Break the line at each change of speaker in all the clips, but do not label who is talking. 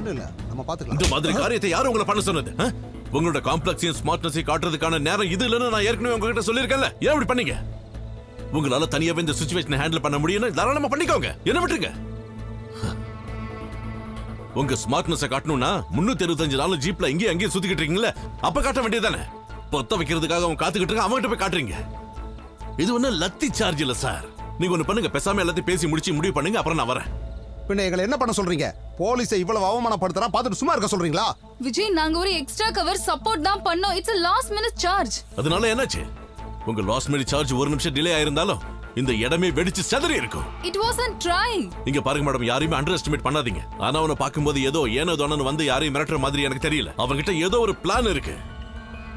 ஒண்ணும் இல்ல, நம்ம பாத்துக்கலாம்.
இந்த மாதிரி காரியத்தை யாரும் உங்களை பண்ண சொன்னது? உங்களோட காம்ப்ளெக்ஸையும் ஸ்மார்ட்னஸையும் காட்டுறதுக்கான நேரம் இது இல்லைன்னு நான் ஏற்கனவே உங்ககிட்ட சொல்லியிருக்கேன்ல. ஏன் இப்படி பண்ணீங்க? உங்களால தனியாவே இந்த சிச்சுவேஷனை ஹேண்டில் பண்ண முடியும்னு தாராளமா பண்ணிக்கோங்க. என்ன விட்டுருங்க. உங்க ஸ்மார்ட்னஸை காட்டணும்னா 365 நாள் ஜீப்ல இங்கே அங்கேயே சுத்திக்கிட்டு இருக்கீங்களா? அப்ப காட்ட வேண்டியதானே? பொத்த வைக்கிறதுக்காக அவன் காத்துக்கிட்டு இருக்க, அவன்கிட்ட போய் காட்டுறீங்க. இது ஒண்ணு லத்தி சார்ஜ் இல்ல சார். நீங்க ஒண்ணு பண்ணுங்க, பேசாம எல்லாத்தையும் பேசி முடிவு பண்ணுங்க, அப்புறம் நான் வரேன்.
பின்ன எங்களை என்ன பண்ண சொல்றீங்க? போலீஸை இவ்வளவு அவமானப்படுத்துறா பார்த்துட்டு சும்மா இருக்க சொல்றீங்களா?
விஜய், நாங்க ஒரு எக்ஸ்ட்ரா கவர் சப்போர்ட் தான் பண்ணோம். It's a last minute charge.
அதனால என்னாச்சு? உங்க லாஸ்ட் மினிட் சார்ஜ் ஒரு நிமிஷம் டிலே ஆயிருந்தாலும் இந்த இடமே வெடிச்சு செதறி இருக்கும்.
It wasn't trying.
இங்க பாருங்க மேடம், யாரையுமே அண்டர் எஸ்டிமேட் பண்ணாதீங்க. ஆனா அவனை பார்க்கும்போது ஏதோ ஏனோதானு வந்து யாரையும் மிரட்டுற மாதிரி எனக்கு தெரியல. அவன்கிட்ட ஏதோ ஒரு பிளான் இருக்கு.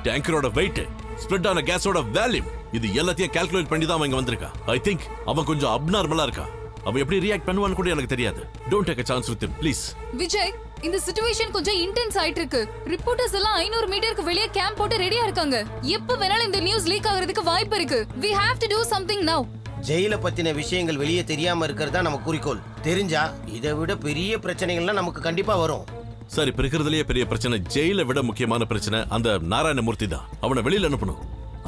டேங்கரோட வெயிட், ஸ்ப்ரெட் ஆன கேஸோட வேல்யூ, இது எல்லாத்தையும் கால்குலேட் பண்ணி தான் அவன் இங்க வந்திருக்கான். ஐ திங்க் அவன் கொஞ்சம் அப்நார்மலா இருக்கான். அவன் எப்படி ரியாக்ட் பண்ணுவான்னு கூட எனக்கு தெரியாது. Don't take a chance with him please.
Vijay, இந்த சிச்சுவேஷன் கொஞ்சம் இன்டென்ஸ் ஆயிட்டு இருக்கு. ரிப்போர்ட்டர்ஸ் எல்லாம் 500 மீட்டருக்கு வெளியே கேம்ப் போட்டு ரெடியா இருக்காங்க. எப்ப வேணாலும் இந்த நியூஸ் லீக் ஆகிறதுக்கு வாய்ப்பு இருக்கு. We have to do something now.
ஜெயில பத்தின விஷயங்கள் வெளியே தெரியாம இருக்கிறதா நம்ம குறிக்கோள். தெரிஞ்சா இதை விட பெரிய பிரச்சனைகள்லாம் நமக்கு கண்டிப்பா வரும்.
சரி, இருக்கிறதுலயே பெரிய பிரச்சனை, ஜெயில விட முக்கியமான பிரச்சனை அந்த நாராயணமூர்த்தி தான். அவனை வெளியில அனுப்பணும்.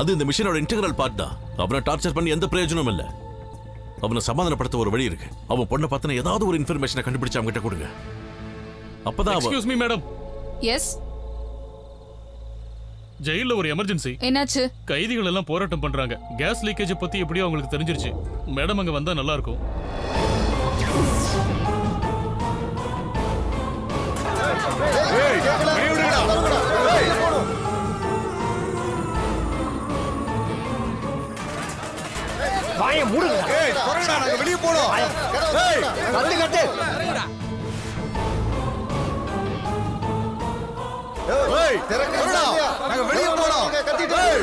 அது இந்த மிஷனோட இன்டெகிரல் பார்ட் தான். அவனை டார்ச்சர் பண்ணி எந்த பிரயோஜனமும் இல்ல. அவனை சமாதானப்படுத்த ஒரு வழி இருக்கு. அவன் பொண்ணை பத்தின ஏதாவது ஒரு இன்ஃபர்மேஷனை கண்டுபிடிச்சு அவங்க கிட்ட கொடுங்க. அப்பதான்
எக்ஸ்கியூஸ் மீ மேடம்.
எஸ்,
ஜெயில ஒரு எமர்ஜென்சி.
என்னாச்சு?
கைதிகள் எல்லாம் போராட்டம் பண்றாங்க. கேஸ் லீக்கேஜ் பத்தி எப்படியோ அவங்களுக்கு தெரிஞ்சிருச்சு. மேடம் அங்க வந்தா நல்லா இருக்கும்.
வாயை மூடுங்க.
ஏய், போறடா, நாங்க வெளிய போறோம். ஏய்,
கட்டு கட்டு.
ஏய், போறடா, நாங்க வெளிய போறோம். ஏய்.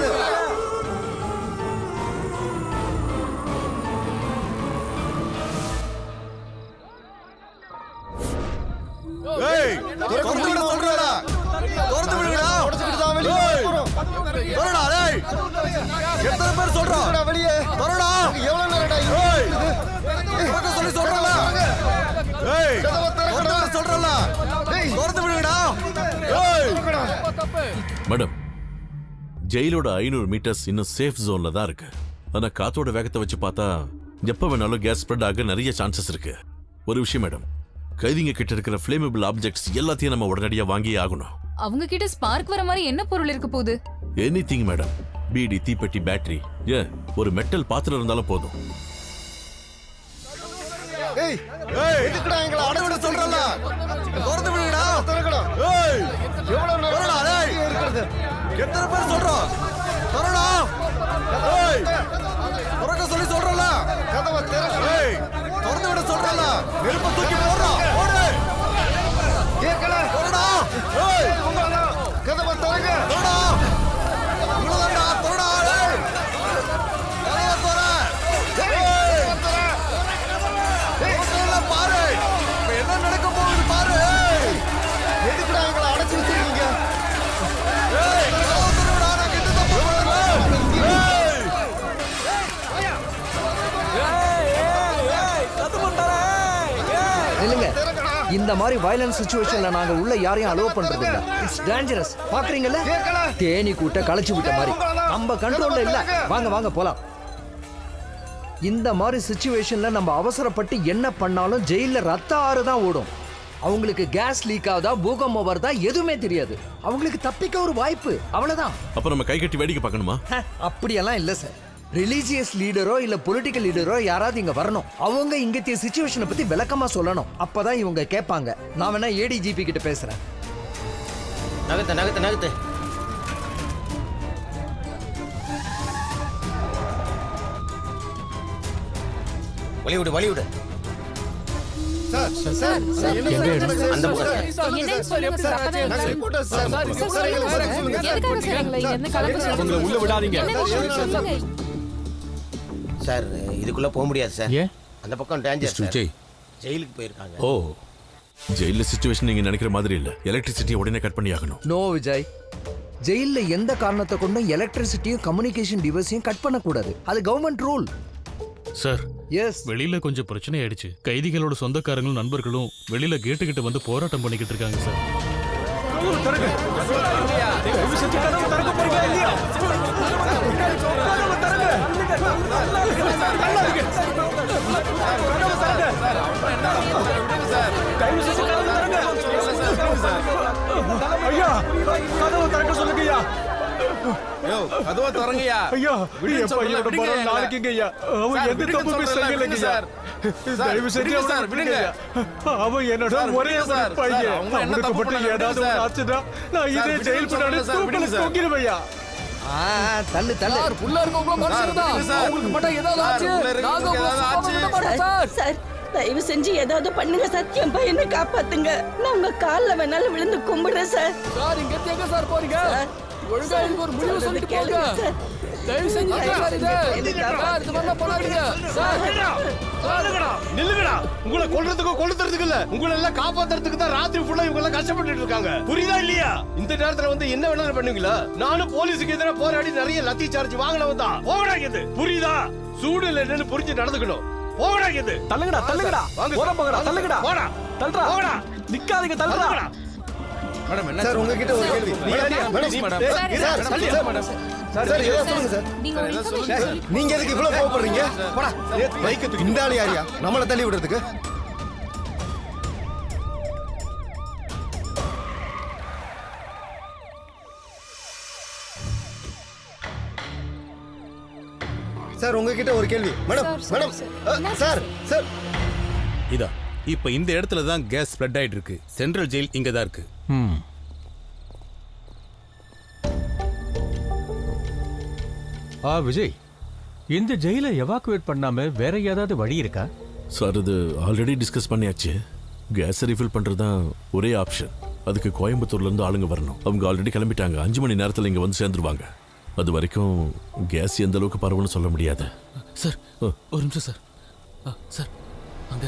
ஏய், திறந்து விட சொல்றடா. திறந்து விடுடா. உடைச்சிட்டு தான் வெளிய போறோம். போறடா, டேய். எத்தனை பேர் சொல்றா? வெளிய. போறடா. எவ்வளவு நேரடா இங்க? ஏய். திறக்க சொல்லி சொல்றல. ஏய். திறக்க சொல்றல. டேய், திறந்து விடுடா. ஏய்.
மேடம், ஜெயிலோட 500 மீட்டர்ஸ் இன்னும் சேஃப் ஜோன்ல தான் இருக்கு. ஆனா காத்தோட வேகத்தை வச்சு பார்த்தா எப்ப வேணாலும் கேஸ் ஸ்ப்ரெட் ஆக நிறைய சான்சஸ் இருக்கு. ஒரு விஷயம் மேடம், கைதிங்க கிட்ட இருக்கிற ஃப்ளேமபிள் ஆப்ஜெக்ட்ஸ் எல்லாத்தையும் நம்ம உடனடியா வாங்கியே ஆகணும்.
அவங்க கிட்ட ஸ்பார்க் வர மாதிரி என்ன பொருள் இருக்க போகுது?
Anything madam. பீடி, தீப்பெட்டி, பேட்டரி, ஒரு மெட்டல் பாத்திரம் இருந்தாலும் போதும்.
ஏய், ஏய், எதுக்குடா எங்களை அடை விட சொல்றல? திறந்து விடுடா. திறக்கடா. ஏய், எவ்வளவு நேரம்டா டேய் இருக்குது? எத்தனை பேர் சொல்றா? திறடா. ஏய், திறக்க சொல்லி சொல்றல. கதவை திறக்க. ஏய், திறந்து விட சொல்றல. நெருப்பு தூக்கி போடுறா. போடு. கேக்கல. திறடா. ஏய், கதவை திறங்க. திறடா. இவ்வளவுதான்டா. திறடா. ஏய், கதவை திற. ஏய், பாரு, என்ன நடக்க போகுது பாரு. எதுக்குடா எங்களை அடைச்சு வச்சிருக்கீங்க? ஏய், கதவுடா, நான் கிட்ட தப்பு பண்ணல.
இல்லங்க, இந்த மாதிரி வயலன்ஸ் சிச்சுவேஷன்ல நாங்க உள்ள யாரையும் அலோவ் பண்றது இல்ல. It's dangerous. பாக்குறீங்கல்ல, தேனி கூட்ட களைச்சு விட்ட மாதிரி. நம்ம கண்ட்ரோல்ல இல்ல. வாங்க வாங்க போலாம். இந்த மாதிரி சிச்சுவேஷன்ல நம்ம அவசரப்பட்டு என்ன பண்ணாலும் ஜெயில ரத்த ஆறு தான் ஓடும். அவங்களுக்கு கேஸ் லீக் ஆகுதா, பூகம்பம் வருதா எதுவுமே தெரியாது. அவங்களுக்கு தப்பிக்க ஒரு வாய்ப்பு, அவ்வளவுதான்.
அப்ப நம்ம கை கட்டி வேடிக்கை பார்க்கணுமா?
அப்படியெல்லாம் இல்ல சார். ரிலீஜியஸ் லீடரோ இல்ல பொலிட்டிக்கல் லீடரோ யாராவது இங்க வரணும். அவங்க இங்கத்திய சிச்சுவேஷனை பத்தி விளக்கமா சொல்லணும். அப்பதான் இவங்க கேட்பாங்க. நான் வேணா ஏடிஜிபி கிட்ட பேசுறேன்.
நகத்து நகத்து நகத்து. வலிவிடு வலிவிடு.
சார், சார்,
அந்த பக்கம்
என்ன சொல்லுங்க சார்?
அவங்கள உள்ள விடாதீங்க.
சார், இதுக்குள்ள போக முடியாது சார்.
ஏன்?
அந்த பக்கம் டேஞ்சர் சார்.
ஜெய்,
ஜெயிலுக்கு போயிருக்காங்க.
ஓ, ஜெயில சிச்சுவேஷன் நீங்க நினைக்கிற மாதிரி இல்ல. எலக்ட்ரிசிட்டியை உடனே கட் பண்ணி ஆகணும்.
நோ விஜய், ஜெயில எந்த காரணத்தை கொண்டும் எலக்ட்ரிசிட்டியும் கம்யூனிகேஷன் டிவைஸையும் கட் பண்ண கூடாது. அது கவர்மெண்ட் ரூல்.
சார்,
எஸ்
வெளியில கொஞ்சம் பிரச்சனை ஆயிடுச்சு. கைதிகளோட சொந்தக்காரங்களும் நண்பர்களும் வெளியில கேட்டு கிட்ட வந்து போராட்டம் பண்ணிக்கிட்டு இருக்காங்க சார்.
ஐயா கதவை திறக்க சொல்லுங்கய்யா. கதவை திறங்கய்யா. ஐயா எப்ப ஐயோட பரம் நாளைக்குங்க ஐயா. அவன் எந்த தப்புமே செய்யலைங்க சார். தயவு செஞ்சு அவனை விடுங்க. அவன் என்னோட ஒரே ஒரு பையன். அவனுக்கு மட்டும் ஏதாவது ஒன்று ஆச்சுன்னா நான் இதே ஜெயில் பின்னாடி தூக்கில தூக்கிடுவையா.
தள்ளு தள்ளு.
உள்ள இருக்கவங்க மனுஷன்தான். உங்களுக்கு மட்டும் ஏதாவது ஆச்சு நாங்க விட மாட்டோம் சார்.
சார் தயவு செஞ்சு ஏதாவது பண்ணுங்க சார். என் பையனை காப்பாத்துங்க. நான் உங்க கால்ல வேணாலும் விழுந்து கும்பிடுறேன் சார்.
சார் இங்க எங்க சார் போறீங்க? ஒழுங்கா எனக்கு ஒரு முடிவு சொல்லிட்டு போங்க. தயவு செஞ்சு சார் இது மாதிரி பண்ணாதீங்க சார்.
நில்லுங்கடா. உங்களை கொல்றதுக்கு இல்ல, உங்களை எல்லாம் காப்பாத்துறதுக்கு தான் ராத்திரி ஃபுல்லா இவங்க எல்லாம் கஷ்டப்பட்டு இருக்காங்க. புரியுதா இல்லையா? இந்த நேரத்துல வந்து என்ன வேணாலும் பண்ணுவீங்களா? நானும் போலீஸுக்கு எதிராக போராடி நிறைய லத்தி சார்ஜ் வாங்கினவன் தான். போகடா இது. புரியுதா? சூடுல என்னன்னு புரிஞ்சு நடந்துக்கணும். போகடா இது.
தள்ளுங்கடா தள்ளுங்கடா. போற போங்கடா தள்ளுங்கடா.
போடா.
தள்ளுடா.
போகடா.
நிக்காதீங்க தள்ளுங்கடா.
மேடம் என்ன
சார் உங்ககிட்ட ஒரு கேள்வி.
நீங்க ஒரு information சொல்லி-
நீங்க எதுக்கு இவ்வளவு கோவப்படுறீங்க? போடா. பைக்கை தூக்கி இந்த ஆளு யாரியா நம்மள தள்ளி விடுறதுக்கு? சார் உங்ககிட்ட ஒரு கேள்வி. மேடம் மேடம் சார் சார்
இதா இப்ப இந்த இடத்துல தான் கேஸ் ஸ்ப்ரெட் ஆயிட்டு இருக்கு. சென்ட்ரல் ஜெயில் இங்க தான் இருக்கு.
விஜய், இந்த ஜெயிலை எவாக்குவேட் பண்ணாம வேற ஏதாவது வழி இருக்கா?
சார் இது ஆல்ரெடி டிஸ்கஸ் பண்ணியாச்சு. கேஸ் ரீஃபில் பண்றது தான் ஒரே ஆப்ஷன். அதுக்கு கோயம்புத்தூர்ல இருந்து ஆளுங்க வரணும். அவங்க ஆல்ரெடி கிளம்பிட்டாங்க. 5 மணி நேரத்தில் இங்க வந்து சேர்ந்துருவாங்க. அது வரைக்கும் கேஸ் எந்த அளவுக்கு பரவுன்னு சொல்ல முடியாது.
சார் ஒரு நிமிஷம் சார். சார் அங்க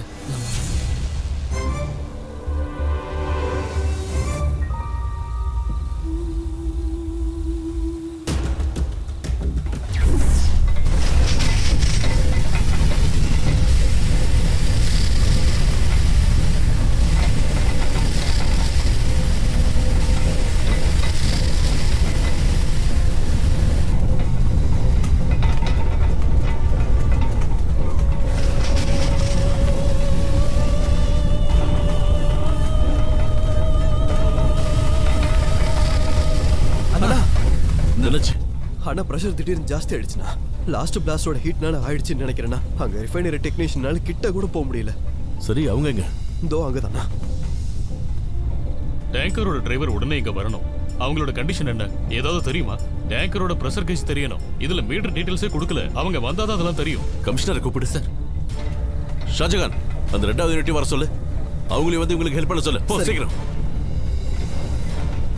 ஆனா பிரஷர் திடீர்னு ஜாஸ்தி ஆயிடுச்சுனா லாஸ்ட் பிளாஸ்டோட ஹீட்னால ஆயிடுச்சுன்னு நினைக்கிறேன்னா அங்க ரிஃபைனரி டெக்னீஷியனால கிட்ட கூட போக முடியல.
சரி அவங்க எங்க?
இதோ அங்கதானா.
டேங்கரோட டிரைவர் உடனே இங்க வரணும். அவங்களோட கண்டிஷன் என்ன ஏதாவது தெரியுமா? டேங்கரோட பிரஷர் கேஜ் தெரியணும். இதுல மீட்டர் டீடைல்ஸே கொடுக்கல. அவங்க வந்தாதான் அதெல்லாம் தெரியும்.
கமிஷனரை கூப்பிடு சார். ஷாஜகான் அந்த 2வது யூனிட்டி வர சொல்லு. அவங்களே வந்து உங்களுக்கு ஹெல்ப் பண்ண சொல்லு. போ சீக்கிரம்.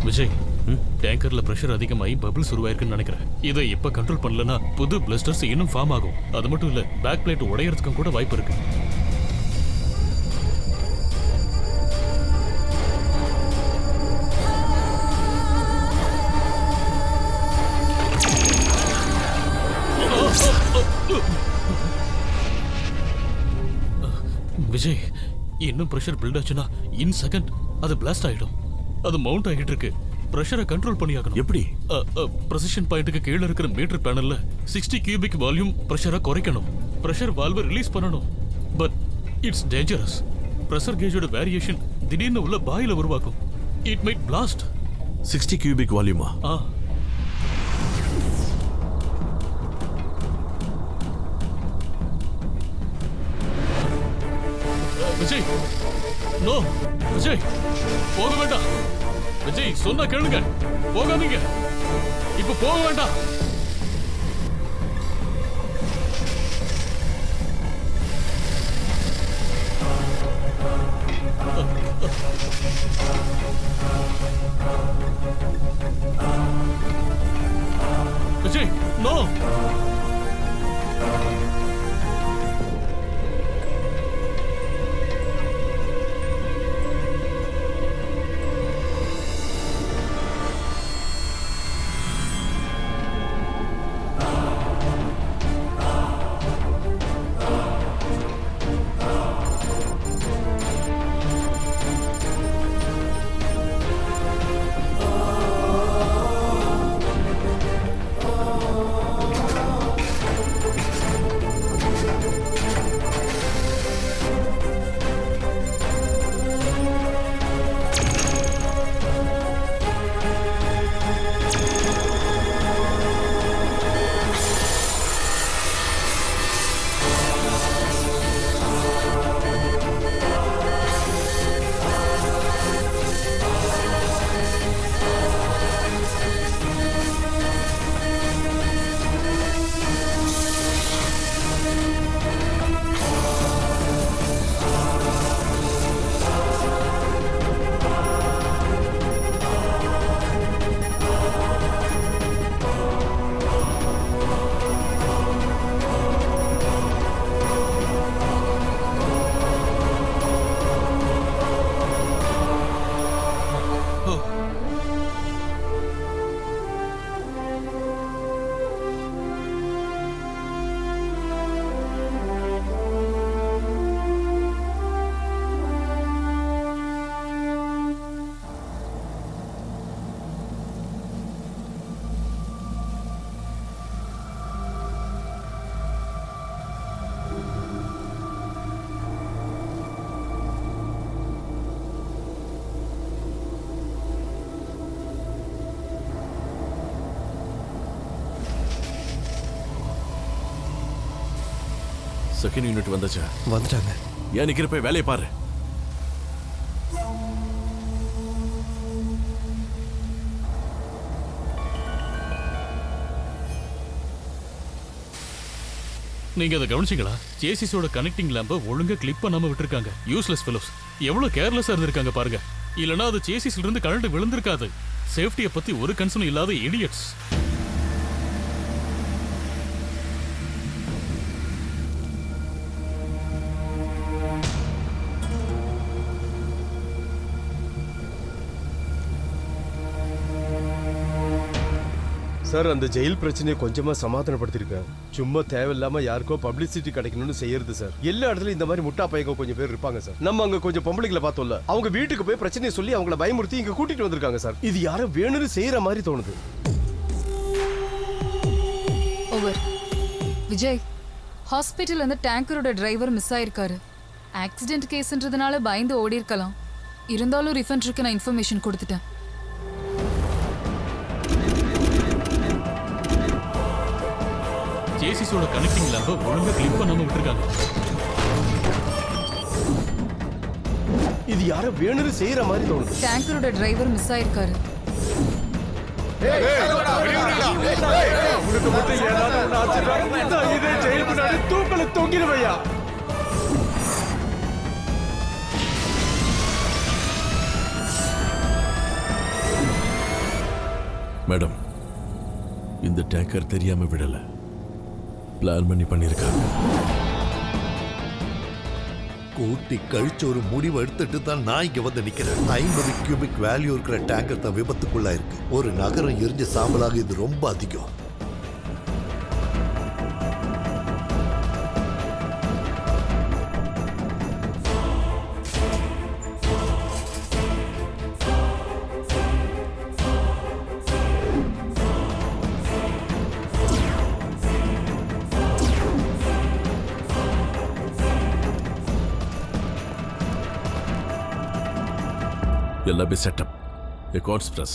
விஜய் டேங்கர்ல பிரஷர் அதிகமாகி பபிள்ஸ் உருவாயிருக்குன்னு நினைக்கிறேன். இதை இப்ப கண்ட்ரோல் பண்ணலனா புது பிளஸ்டர்ஸ் இன்னும் ஃபார்ம் ஆகும். அது மட்டும் இல்ல பேக் பிளேட் உடையறதுக்கும் கூட வாய்ப்பு இருக்கு. விஜய் இன்னும் பிரஷர் பில்ட் ஆச்சுன்னா இன் செகண்ட் அது பிளாஸ்ட் ஆயிடும். அது மவுண்ட் ஆகிட்டு இருக்கு. பிரஷரை கண்ட்ரோல் பண்ணியாகணும்.
எப்படி?
ப்ரெசிஷன் பாயிண்ட்டுக்கு கீழ இருக்கிற மீட்டர் பேனல்ல 60 கியூபிக் வால்யூம் பிரஷரை குறைக்கணும். பிரஷர் வால்வை ரிலீஸ் பண்ணணும். But it's dangerous. பிரஷர் கேஜோட வேரியேஷன் திடீர்னு உள்ள பாயில உருவாக்கும். It might blast.
60 கியூபிக் வால்யூமா?
விஜய் நோ விஜய் போக வேண்டாம். விஜய் சொன்னா கேளுங்க. போகாதீங்க. இப்ப போக வேண்டாம். விஜய் நோ.
செகண்ட் யூனிட் வந்துச்சா?
வந்துட்டாங்க.
ஏன் நிக்கிற, போய் வேலையை பாரு.
நீங்க அதை கவனிச்சீங்களா? சேசிஸோட கனெக்டிங் லேம்பை ஒழுங்கா கிளிப் பண்ணாம விட்டுருக்காங்க. Useless fellows. எவ்வளவு கேர்லெஸ்ஸா இருந்திருக்காங்க பாருங்க. இல்லனா அது சேசிஸ்ல இருந்து கரண்ட் விழுந்திருக்காது. சேஃப்டியை பத்தி ஒரு கன்சர்னும் இல்லாத இடியட்ஸ்.
சார், அந்த ஜெயில் பிரச்சனையை கொஞ்சமா சமாதானப்படுத்திருக்கேன். சும்மா தேவையில்லாம யாருக்கோ பப்ளிசிட்டி கிடைக்கணும்னு செய்யறது சார். எல்லா இடத்துலயும் இந்த மாதிரி முட்டா பையங்க கொஞ்சம் பேர் இருப்பாங்க சார். நம்ம அங்க கொஞ்சம் பொம்பளைங்களை பார்த்தோம்ல, அவங்க வீட்டுக்கு போய் பிரச்சனையை சொல்லி அவங்கள பயமுறுத்தி இங்க கூட்டிட்டு வந்திருக்காங்க சார். இது யாரும் வேணும்னு செய்யற மாதிரி தோணுது.
ஓவர். விஜய், ஹாஸ்பிட்டல் அந்த டேங்கரோட டிரைவர் மிஸ் ஆயிருக்காரு. ஆக்சிடென்ட் கேஸ்ன்றதுனால பயந்து ஓடி இருக்கலாம். இருந்தாலும் ரிஃபண்டருக்கு நான் இன்ஃபர்மேஷன் கொடுத்துட்டேன்.
சேசிஸோட கனெக்டிங் லேம்பை ஒழுங்கா கிளிப் பண்ணாம விட்டுருக்காங்க.
இது யாரும் வேணும்னு செய்யற மாதிரி தோணுது.
டேங்கரோட டிரைவர் மிஸ் ஆயிருக்காரு.
தூக்கல தொங்கிடுவையா?
மேடம், இந்த டேங்கர் தெரியாம விடல, பிளான் பண்ணிருக்காங்க.
கூட்டி கழிச்சு ஒரு முடிவு எடுத்துட்டு தான் நான் இங்க வந்து நிக்கிறேன். 50 கியூபிக் வேல்யூ இருக்கிற டேங்கர் தான் விபத்துக்குள்ளா இருக்கு. ஒரு நகரம் எரிஞ்ச சாம்பலாக இது ரொம்ப அதிகம்.
எல்லாமே செட்டப், கான்ஸ்பிரஸ்.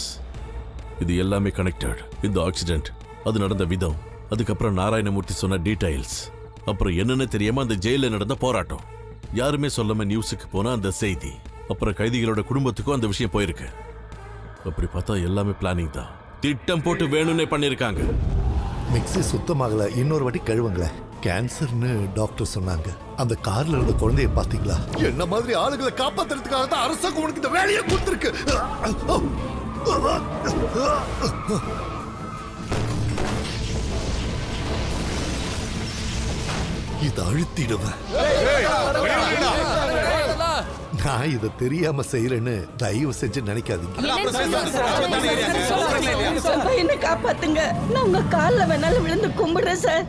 இது எல்லாமே கனெக்டட். இந்த ஆக்சிடென்ட், அது நடந்த விதம், அதுக்கப்புறம் நாராயணமூர்த்தி சொன்ன டீடைல்ஸ், அப்புறம் என்னன்னு தெரியாம அந்த ஜெயில நடந்த போராட்டம், யாருமே சொல்லாம நியூஸுக்கு போன அந்த செய்தி, அப்புறம் கைதிகளோட குடும்பத்துக்கும் அந்த விஷயம் போயிருக்கு. அப்படி பார்த்தா எல்லாமே பிளானிங் தான். திட்டம் போட்டு வேணும்னே பண்ணிருக்காங்க.
மிக்ஸி சுத்தமாகல, இன்னொரு வாட்டி கழுவுங்களே. கேன்சர்னு டாக்டர் சொன்னாங்க. அந்த கார்ல இருந்த குழந்தைய பாத்தீங்களா? என்ன மாதிரி ஆளுகளை காப்பாத்துறதுக்காக தான் அரசாங்கம் உனக்கு இந்த வேலையை கொடுத்திருக்கு. இதை அழுத்திடுவேன். நான் இதை தெரியாம செய்யறேன்னு தயவு செஞ்சு நினைக்காதீங்க.
என்ன காப்பாத்துங்க. நான் உங்க கால்ல வேணாலும் விழுந்து கும்பிடுறேன் சார்.